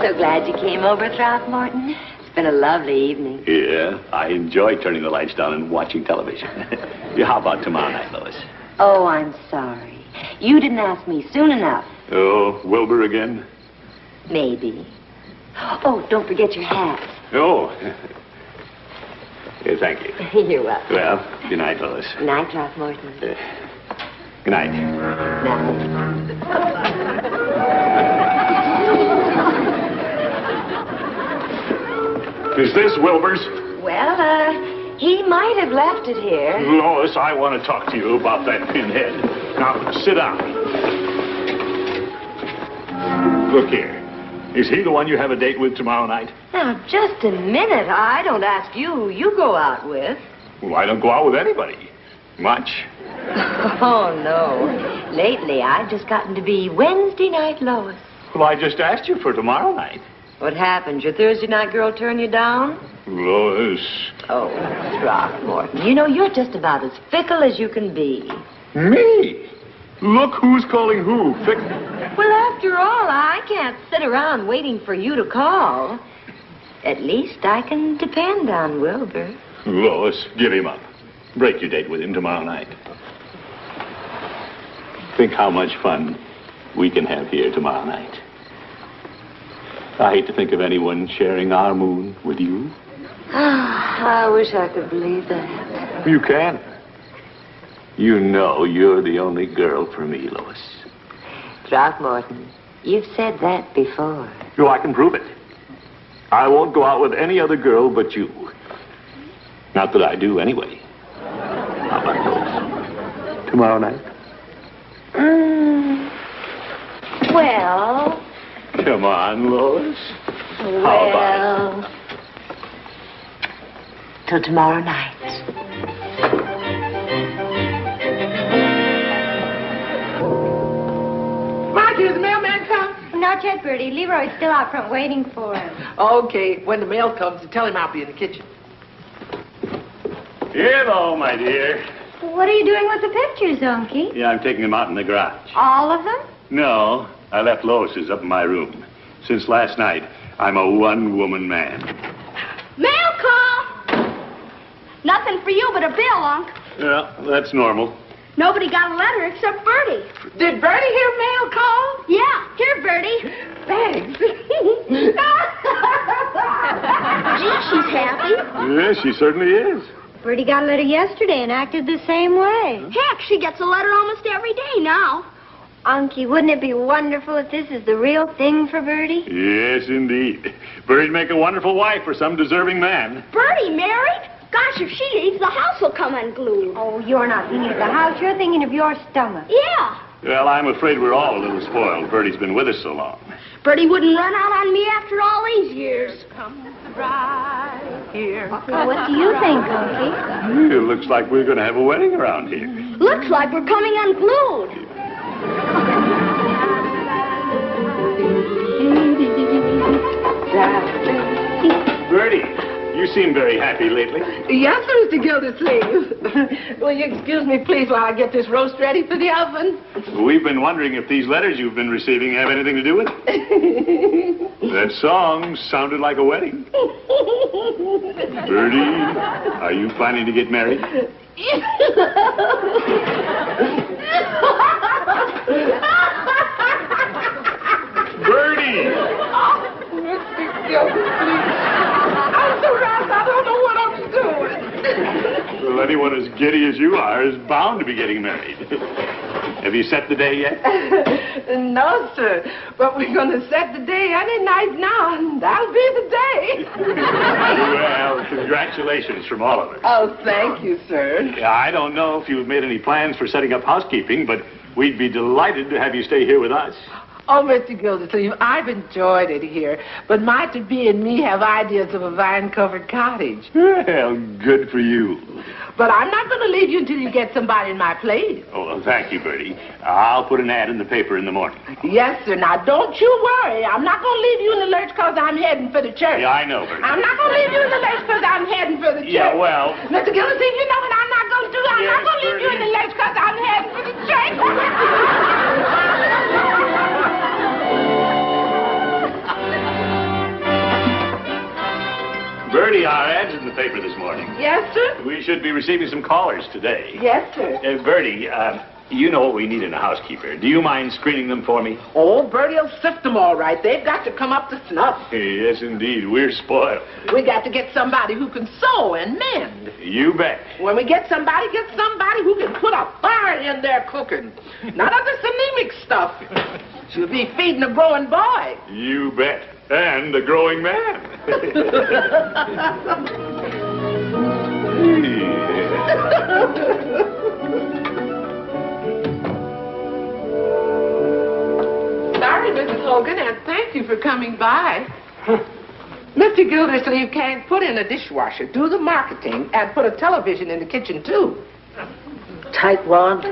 So glad you came over, Throckmorton. It's been a lovely evening. Yeah, I enjoy turning the lights down and watching television. How about tomorrow night, Lois? Oh, I'm sorry. You didn't ask me soon enough. Oh, Wilbur again? Maybe. Oh, don't forget your hat. Oh. Yeah, thank you. You're welcome. Well, good night, Lois. Good night, Throckmorton. Good night. Night. Is this Wilbur's? Well, he might have left it here. Lois, I want to talk to you about that pinhead. Now, sit down. Look here. Is he the one you have a date with tomorrow night? Now, just a minute. I don't ask you who you go out with. Well, I don't go out with anybody. Much. Oh, no. Lately, I've just gotten to be Wednesday night Lois. Well, I just asked you for tomorrow night. What happened? Your Thursday night girl turn you down? Lois. Oh, Throckmorton, you know, you're just about as fickle as you can be. Me? Look who's calling who. Well, after all, I can't sit around waiting for you to call. At least I can depend on Wilbur. Lois, give him up. Break your date with him tomorrow night. Think how much fun we can have here tomorrow night. I hate to think of anyone sharing our moon with you. I wish I could believe that. You can. You know you're the only girl for me, Lois. Throckmorton, you've said that before. Well, I can prove it. I won't go out with any other girl but you. Not that I do anyway. How about Lois? Tomorrow night? Well... Come on, Lois. How about it? Till tomorrow night. Margie, has the mailman come? Not yet, Bertie. Leroy's still out front waiting for him. Okay, when the mail comes, tell him I'll be in the kitchen. Hello, my dear. What are you doing with the pictures, Unky? Yeah, I'm taking them out in the garage. All of them? No, I left Lois's up in my room. Since last night, I'm a one-woman man. Mail call! Nothing for you but a bill, Unc. Well, that's normal. Nobody got a letter except Bertie. Did Bertie hear mail call? Yeah, here, Bertie. Thanks. Gee, she's happy. Yes, she certainly is. Bertie got a letter yesterday and acted the same way. Heck, she gets a letter almost every day now. Unky, wouldn't it be wonderful if this is the real thing for Bertie? Yes, indeed. Bertie'd make a wonderful wife for some deserving man. Bertie married? Gosh, if she leaves, the house will come unglued. Oh, you're not thinking of the house. You're thinking of your stomach. Yeah. Well, I'm afraid we're all a little spoiled. Bertie's been with us so long. Bertie wouldn't run out on me after all these years. Come right here. Well, what do you think, Unky? It looks like we're going to have a wedding around here. Looks like we're coming unglued. Bertie, you seem very happy lately. Yes, Mr. Gildersleeve. Will you excuse me, please, while I get this roast ready for the oven? We've been wondering if these letters you've been receiving have anything to do with it. That song sounded like a wedding. Bertie, are you planning to get married? Bertie! I'm so roused, I don't know what I'm doing. Well, anyone as giddy as you are is bound to be getting married. Have you set the day yet? No, sir. But we're going to set the day any night now, and that'll be the day. Well, congratulations from all of us. Oh, thank you, sir. Yeah, I don't know if you've made any plans for setting up housekeeping, but we'd be delighted to have you stay here with us. Oh, Mr. Gildersleeve, I've enjoyed it here, but my to-be and me have ideas of a vine-covered cottage. Well, good for you. But I'm not going to leave you until you get somebody in my place. Oh, well, thank you, Bertie. I'll put an ad in the paper in the morning. Yes, sir. Now, don't you worry. I'm not going to leave you in the lurch because I'm heading for the church. Yeah, I know, Bertie. I'm not going to leave you in the lurch because I'm heading for the church. Yeah, well... Mr. Gildersleeve, you know what I'm not going to do? I'm not going to leave you in the lurch because I'm heading for the church. paper this morning. Yes, sir? We should be receiving some callers today. Yes, sir. Bertie, you know what we need in a housekeeper. Do you mind screening them for me? Oh, Bertie will sift them all right. They've got to come up to snuff. Yes, indeed. We're spoiled. We got to get somebody who can sew and mend. You bet. When we get somebody who can put a fire in their cooking. None of this anemic stuff. She'll be feeding a growing boy. You bet. And a growing man. Sorry, Mrs. Hogan, and thank you for coming by. Mr. Gildersleeve can't put in a dishwasher, do the marketing, and put a television in the kitchen, too. Tightwad.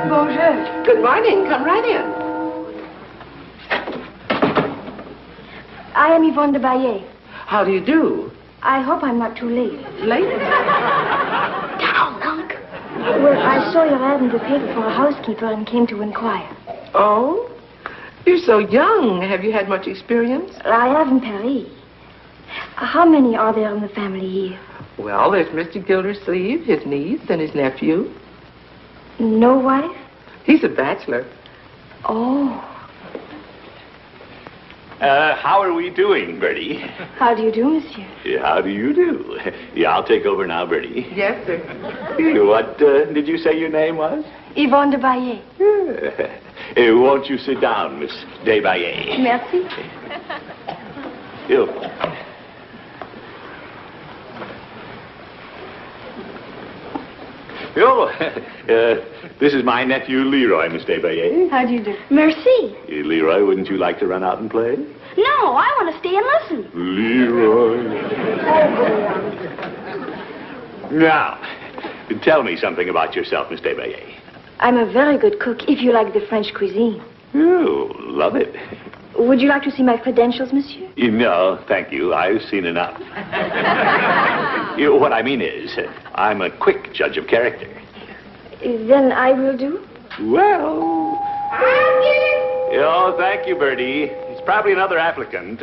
Bonjour. Good morning. Come right in. I am Yvonne de Baillet. How do you do? I hope I'm not too late. Late? Down, Unc. Well, I saw your ad in the paper for a housekeeper and came to inquire. Oh? You're so young. Have you had much experience? I have in Paris. How many are there in the family here? Well, there's Mr. Gildersleeve, his niece, and his nephew. No wife? He's a bachelor. Oh. How are we doing, Bertie? How do you do, monsieur? How do you do? Yeah, I'll take over now, Bertie. Yes, sir. What did you say your name was? Yvonne de Baillet. Won't you sit down, Miss Desbaillet? Merci. You. This is my nephew, Leroy, Miss Desbaillet. How do you do? Merci. Leroy, wouldn't you like to run out and play? No, I want to stay and listen. Leroy. Now, tell me something about yourself, Miss Desbaillet. I'm a very good cook, if you like the French cuisine. Oh, love it. Would you like to see my credentials, monsieur? No, thank you. I've seen enough. What I mean is, I'm a quick judge of character. Then I will do. Well... Oh, thank you, Bertie. It's probably another applicant.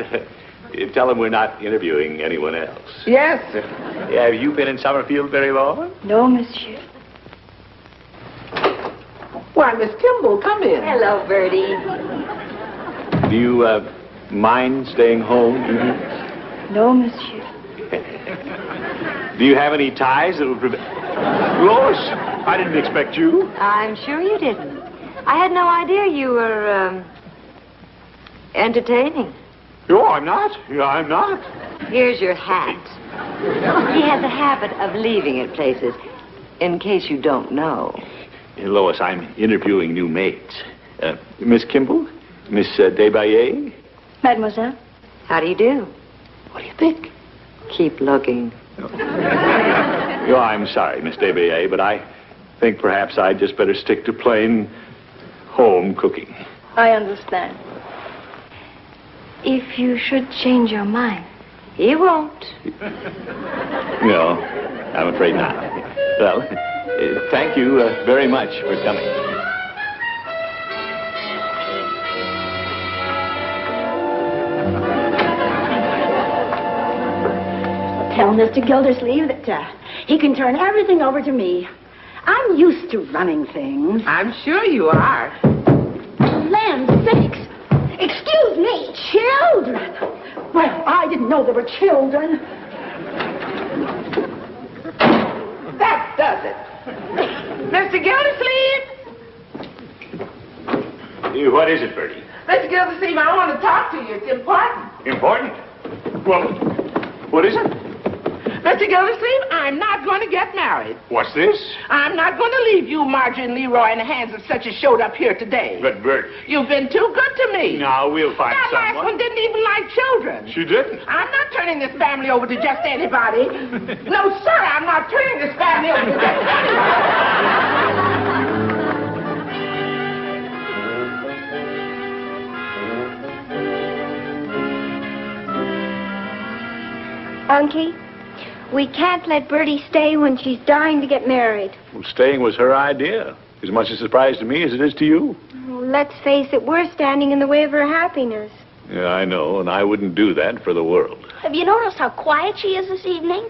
Tell him we're not interviewing anyone else. Yes, sir. Have you been in Summerfield very long? No, monsieur. Why, Miss Kimball, come in. Hello, Bertie. Do you, mind staying home? No, monsieur. Do you have any ties that would prevent... Lois, I didn't expect you. I'm sure you didn't. I had no idea you were, entertaining. No, I'm not. I'm not. Here's your hat. He has a habit of leaving at places, in case you don't know. Lois, I'm interviewing new maids. Miss Kimball? Miss Desbaillet? Mademoiselle? How do you do? What do you think? Keep looking. Oh, I'm sorry, Miss Desbaillet, but I think perhaps I'd just better stick to plain home cooking. I understand. If you should change your mind. He won't. No, I'm afraid not. Well, thank you very much for coming. Tell Mr. Gildersleeve that he can turn everything over to me. I'm used to running things. I'm sure you are. Land sakes! Excuse me, children! Well, I didn't know there were children. That does it. Mr. Gildersleeve! What is it, Bertie? Mr. Gildersleeve, I want to talk to you. It's important. Important? Well, what is it? Mr. Gildersleeve, I'm not going to get married. What's this? I'm not going to leave you, Marjorie and Leroy, in the hands of such as showed up here today. But, Bert... You've been too good to me. Now, we'll find That last someone. one didn't even like children. She didn't. I'm not turning this family over to just anybody. No, sir, I'm not turning this family over to just anybody. Unky, We can't let Bertie stay when she's dying to get married. Well, staying was her idea. As much a surprise to me as it is to you. Well, let's face it, we're standing in the way of her happiness. Yeah, I know, and I wouldn't do that for the world. Have you noticed how quiet she is this evening?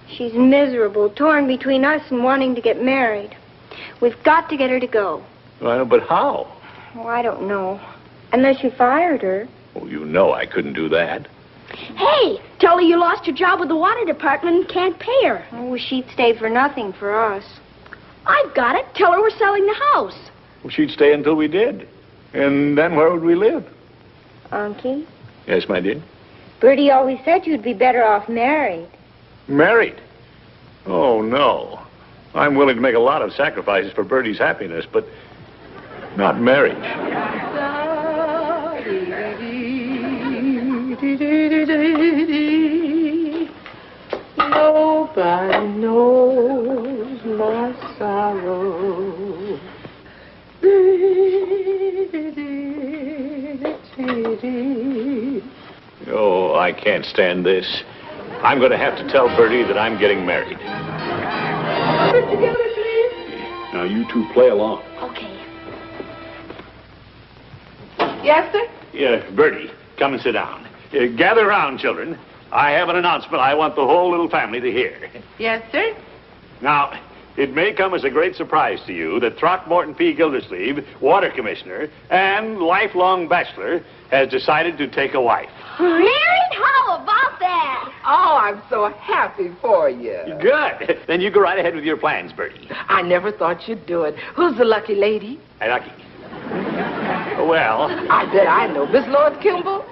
She's miserable, torn between us and wanting to get married. We've got to get her to go. Well, but how? Oh, I don't know. Unless you fired her. Oh, you know I couldn't do that. Hey, tell her you lost your job with the water department and can't pay her. Oh, she'd stay for nothing for us. I've got it. Tell her we're selling the house. Well, she'd stay until we did. And then where would we live? Unky, Yes, my dear? Bertie always said you'd be better off married. Married? Oh, no. I'm willing to make a lot of sacrifices for Bertie's happiness, but not marriage. Nobody knows my sorrow. Oh, I can't stand this. I'm going to have to tell Bertie that I'm getting married. Now, you two play along. Okay. Yes, sir? Yeah, Bertie, come and sit down. Gather around, children. I have an announcement I want the whole little family to hear. Yes, sir? Now, it may come as a great surprise to you that Throckmorton P. Gildersleeve, water commissioner and lifelong bachelor, has decided to take a wife. Married? How about that? Oh, I'm so happy for you. Good. Then you go right ahead with your plans, Bertie. I never thought you'd do it. Who's the lucky lady? Hey, Lucky. Well, I bet I know. Miss Lois Kimball?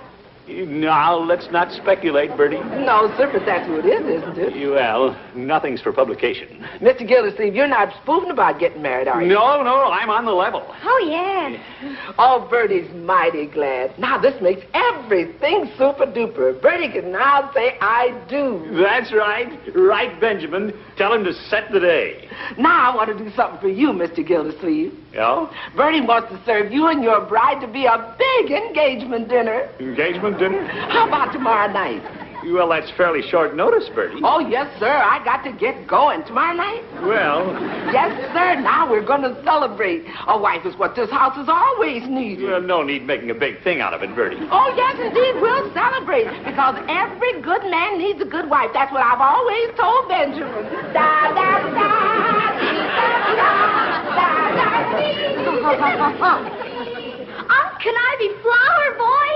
now let's not speculate, Bertie. No, sir, but that's who it is, isn't it? Well, nothing's for publication. Mr. Gildersleeve, you're not spoofing about getting married, are you? No, I'm on the level. Oh, yeah. Oh, Bertie's mighty glad. Now, this makes everything super-duper. Bertie can now say, I do. That's right. Right, Benjamin. Tell him to set the day. Now, I want to do something for you, Mr. Gildersleeve. Yeah? Bertie wants to serve you and your bride-to-be a big engagement dinner. Engagement dinner? How about tomorrow night? Well, that's fairly short notice, Bertie. Oh, yes, sir. I got to get going. Tomorrow night? Well, Yes, sir. Now we're going to celebrate. A wife is what this house has always needed. well, no need making a big thing out of it, Bertie. Oh, yes, indeed. We'll celebrate. Because every good man needs a good wife. That's what I've always told Benjamin. Da, da, da, dee, da, da, da, dee. Can I be flower boy?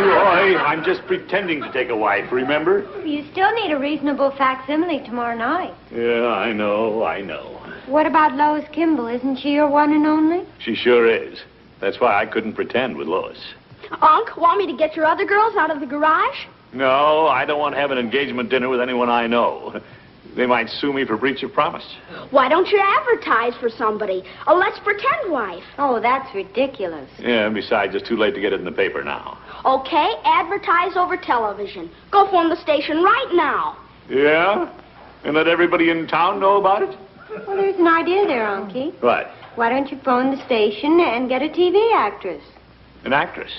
Roy, I'm just pretending to take a wife, remember? You still need a reasonable facsimile tomorrow night. Yeah, I know. What about Lois Kimball? Isn't she your one and only? She sure is. That's why I couldn't pretend with Lois. Unc, want me to get your other girls out of the garage? No, I don't want to have an engagement dinner with anyone I know. They might sue me for breach of promise. Why don't you advertise for somebody? A let's pretend wife. Oh, that's ridiculous. Yeah, and besides, it's too late to get it in the paper now. Okay, advertise over television. Go phone the station right now. Yeah? And let everybody in town know about it? Well, there's an idea there, Unky. What? Why don't you phone the station and get a TV actress? An actress?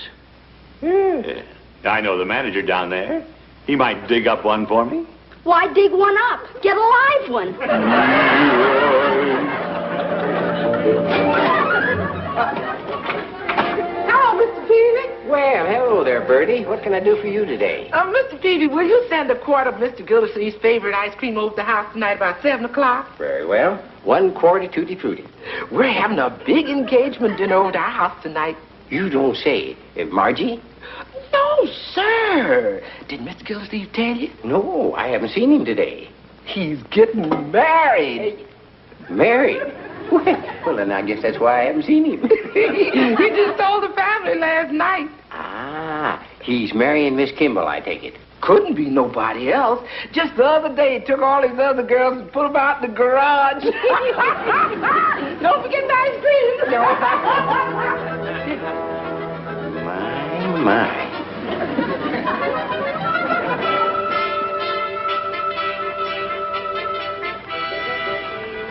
Yeah. I know the manager down there. He might dig up one for me. Why dig one up? Get a live one. Hello, Mr. Peavy. Well, hello there, Bertie. What can I do for you today? Mr. Peavy, will you send a quart of Mr. Gildersleeve's favorite ice cream over to the house tonight about 7 o'clock? Very well. 1 quart of Tutti Frutti. We're having a big engagement dinner over to our house tonight. You don't say. Margie? No, sir. Did Mr. Gildersleeve tell you? No, I haven't seen him today. He's getting married. Married? Well, then I guess that's why I haven't seen him. He just told the family last night. Ah, he's marrying Miss Kimball, I take it. Couldn't be nobody else. Just the other day, he took all these other girls and put them out in the garage. Don't forget the ice cream. My.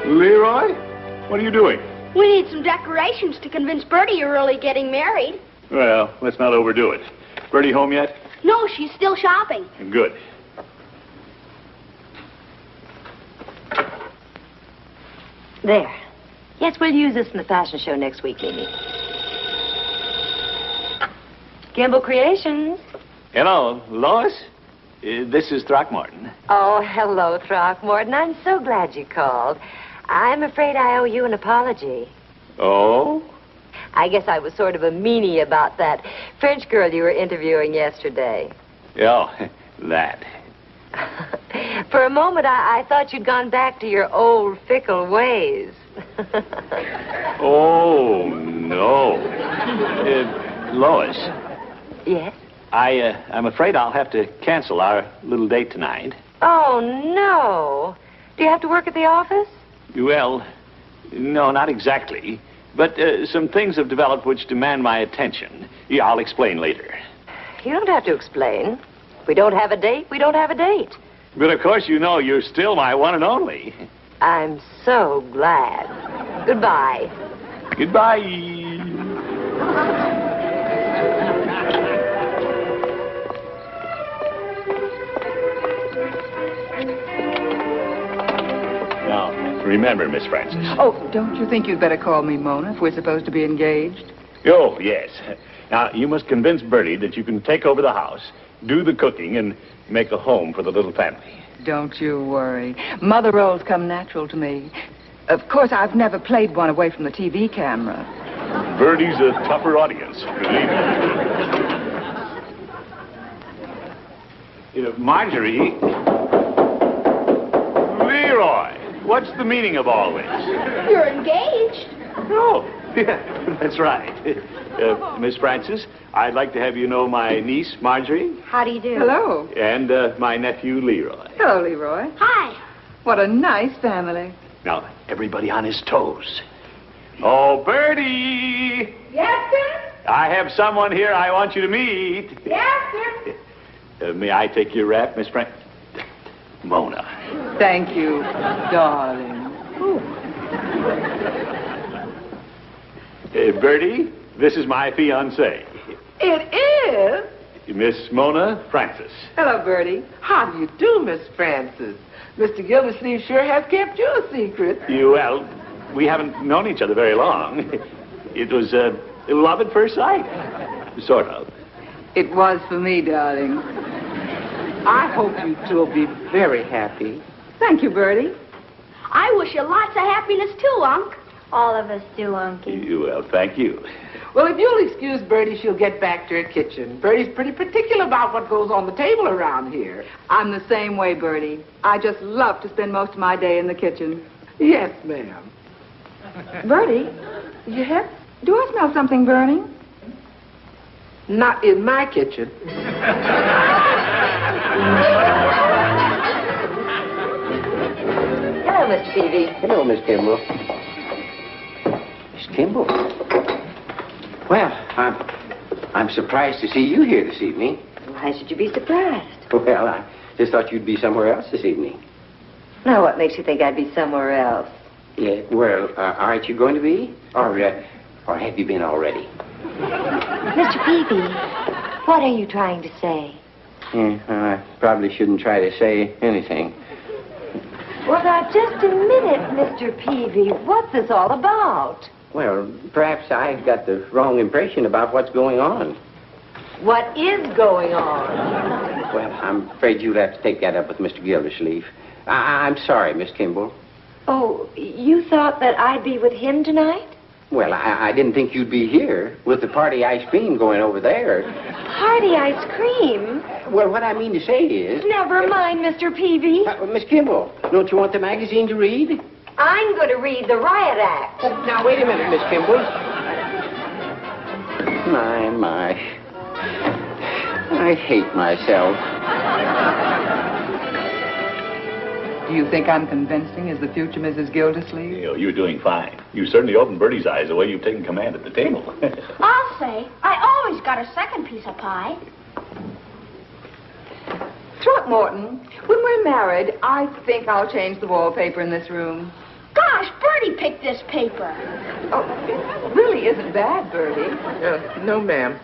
Leroy, what are you doing? We need some decorations to convince Bertie you're really getting married. Well, let's not overdo it. Bertie home yet? No, she's still shopping. Good. There. Yes, we'll use this in the fashion show next week, Mimi. Gimbal Creations. Hello, Lois. This is Throckmorton. Oh, hello, Throckmorton. I'm so glad you called. I'm afraid I owe you an apology. Oh? I guess I was sort of a meanie about that French girl you were interviewing yesterday. Yeah, that. For a moment, I thought you'd gone back to your old fickle ways. Oh, no. Lois. Yes? I'm afraid I'll have to cancel our little date tonight. Oh, no. Do you have to work at the office? Well, no, not exactly. But some things have developed which demand my attention. Yeah, I'll explain later. You don't have to explain. If we don't have a date, we don't have a date. But of course, you know you're still my one and only. I'm so glad. Goodbye. Goodbye. Now, remember, Miss Francis. Oh, don't you think you'd better call me Mona if we're supposed to be engaged? Oh, yes. Now, you must convince Bertie that you can take over the house, do the cooking, and make a home for the little family. Don't you worry. Mother roles come natural to me. Of course, I've never played one away from the TV camera. Bertie's a tougher audience, believe me. Marjorie. Leroy, what's the meaning of all this? You're engaged. Oh, yeah, that's right. Miss Francis, I'd like to have you know my niece, Marjorie. How do you do? Hello. And my nephew, Leroy. Hello, Leroy. Hi. What a nice family. Now, everybody on his toes. Oh, Bertie! Yes, sir? I have someone here I want you to meet. Yes, sir? May I take your wrap, Miss Francis? Mona. Thank you, darling. Bertie, this is my fiancée, It is? Miss Mona Francis. Hello, Bertie. How do you do, Miss Francis? Mr. Gildersleeve sure has kept you a secret. Well, we haven't known each other very long. It was love at first sight. Sort of. It was for me, darling. I hope you two will be very happy. Thank you, Bertie. I wish you lots of happiness too, Unc. All of us do, Unky. Well, thank you. Well, if you'll excuse Bertie, she'll get back to her kitchen. Bertie's pretty particular about what goes on the table around here. I'm the same way, Bertie. I just love to spend most of my day in the kitchen. Yes, ma'am. Bertie, Yes? do I smell something burning? Not in my kitchen. Hello, Mr. Peavy. Hello, Miss Kimball. Miss Kimball? Well, I'm surprised to see you here this evening. Why should you be surprised? Well, I just thought you'd be somewhere else this evening. Now, what makes you think I'd be somewhere else? Yeah, well, aren't you going to be? Or have you been already? Mr. Peavy, what are you trying to say? Yeah, I probably shouldn't try to say anything. Well, now, just a minute, Mr. Peavy. What's this all about? Well, perhaps I've got the wrong impression about what's going on. What is going on? Well, I'm afraid you'll have to take that up with Mr. Gildersleeve. I'm sorry, Miss Kimball. Oh, you thought that I'd be with him tonight? Well, I didn't think you'd be here with the party ice cream going over there. Party ice cream? Well, what I mean to say is... Never mind, Mr. Peavy. Miss Kimball, don't you want the magazine to read? I'm going to read the Riot Act. Now, wait a minute, Miss Kimball. My. I hate myself. Do you think I'm convincing as the future Mrs. Gildersleeve? You're doing fine. You certainly opened Bertie's eyes the way you've taken command at the table. I'll say, I always got a second piece of pie. Throckmorton, when we're married, I think I'll change the wallpaper in this room. Gosh, Bertie picked this paper. Oh, it really isn't bad, Bertie. No, ma'am.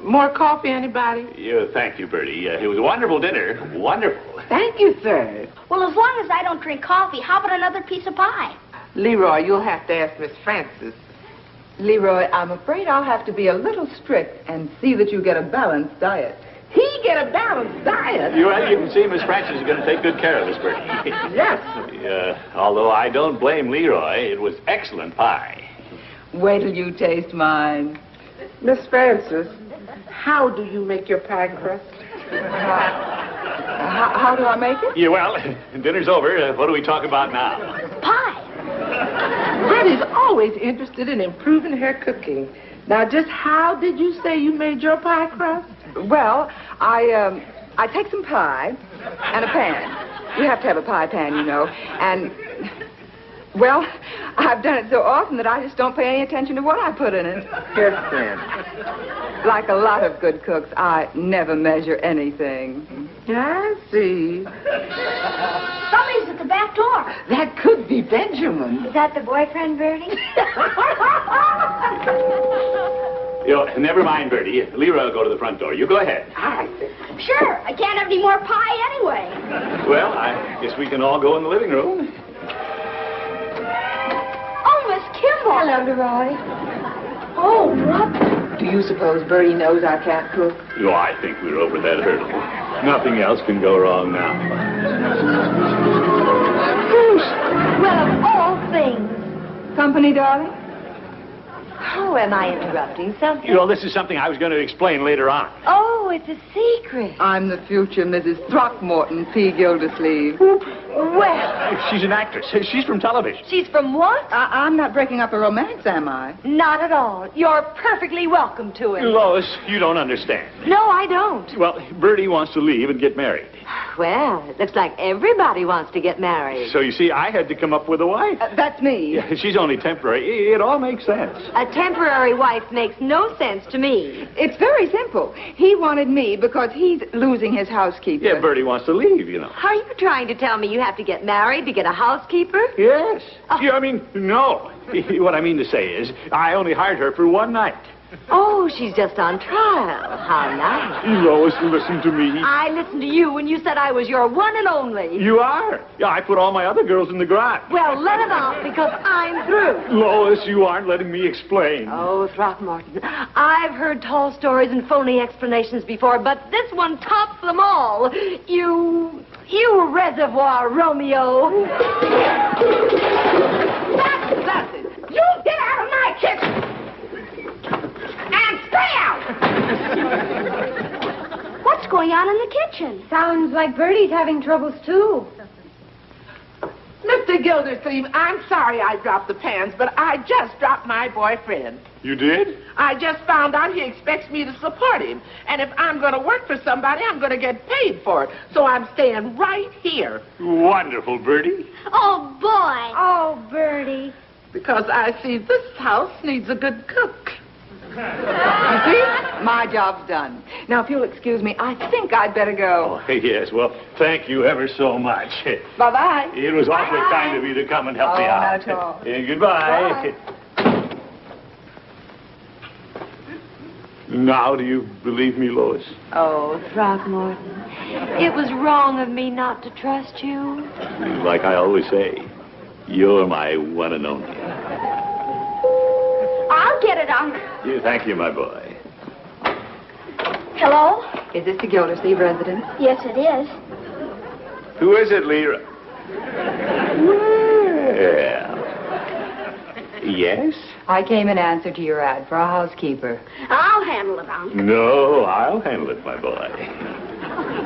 More coffee, anybody? Thank you, Bertie. It was a wonderful dinner. Wonderful. Thank you, sir. Well, as long as I don't drink coffee, how about another piece of pie? Leroy, you'll have to ask Miss Francis. Leroy, I'm afraid I'll have to be a little strict and see that you get a balanced diet. He get a balanced diet? You can see Miss Francis is going to take good care of us, Bertie. Yes. Although I don't blame Leroy, it was excellent pie. Wait till you taste mine. Miss Francis, how do you make your pie crust? How do I make it? Yeah, well, dinner's over. What do we talk about now? Pie. Bertie's always interested in improving her cooking. Now, just how did you say you made your pie crust? Well, I take some pie and a pan. You have to have a pie pan, you know. And, well, I've done it so often that I just don't pay any attention to what I put in it. Yes, ma'am. Like a lot of good cooks, I never measure anything. I see. Somebody's at the back door. That could be Benjamin. Is that the boyfriend, Bertie? Never mind, Bertie. Leroy will go to the front door. You go ahead. Sure. I can't have any more pie anyway. Well, I guess we can all go in the living room. Oh, Miss Kimball. Hello, Leroy. Oh, what? Do you suppose Bertie knows I can't cook? Oh, I think we're over that hurdle. Nothing else can go wrong now. Well, of all things. Company, darling? Oh, am I interrupting something? This is something I was going to explain later on. Oh, it's a secret. I'm the future Mrs. Throckmorton P. Gildersleeve. Well, She's an actress. She's from television. she's from what? I'm not breaking up a romance, am I? Not at all. You're perfectly welcome to it. Lois, you don't understand. No, I don't. Well, Bertie wants to leave and get married. Well, it looks like everybody wants to get married. So, you see, I had to come up with a wife. That's me. Yeah, she's only temporary. It all makes sense. A temporary wife makes no sense to me. It's very simple. He wanted me because he's losing his housekeeper. Yeah, Bertie wants to leave, Are you trying to tell me you have to get married to get a housekeeper? Yes. Oh. Yeah, no. What I mean to say is, I only hired her for one night. Oh, she's just on trial. How nice. Lois, listen to me. I listened to you when you said I was your one and only. You are. Yeah, I put all my other girls in the garage. Well, let them out because I'm through. Lois, you aren't letting me explain. Oh, Throckmorton, I've heard tall stories and phony explanations before, but this one tops them all. You reservoir Romeo. That's it. You get out of my kitchen. And stay out. What's going on in the kitchen? Sounds like Bertie's having troubles, too. Mr. Gildersleeve, I'm sorry I dropped the pans, but I just dropped my boyfriend. You did? I just found out he expects me to support him. And if I'm going to work for somebody, I'm going to get paid for it. So I'm staying right here. Wonderful, Bertie. Oh, boy. Oh, Bertie. Because I see this house needs a good cook. You see? My job's done. Now, if you'll excuse me, I think I'd better go. Oh, yes, well, thank you ever so much. Bye-bye. It was awfully kind of you to come and help me out. Not at all. Goodbye. Now, do you believe me, Lois? Oh, Throckmorton, it was wrong of me not to trust you. Like I always say, you're my one and only. I'll get it, Unc. Yeah, thank you, my boy. Hello? Is this the Gildersleeve residence? Yes, it is. Who is it, Lyra? Well, yes? I came in answer to your ad for a housekeeper. I'll handle it, Unc. No, I'll handle it, my boy.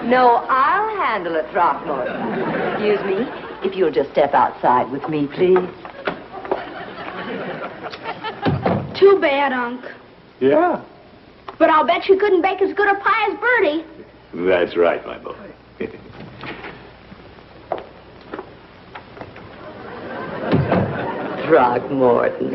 No, I'll handle it, Throckmorton. Excuse me, if you'll just step outside with me, please. Too bad, Unc. Yeah, But I'll bet you couldn't bake as good a pie as Bertie. that's right, my boy. Throckmorton.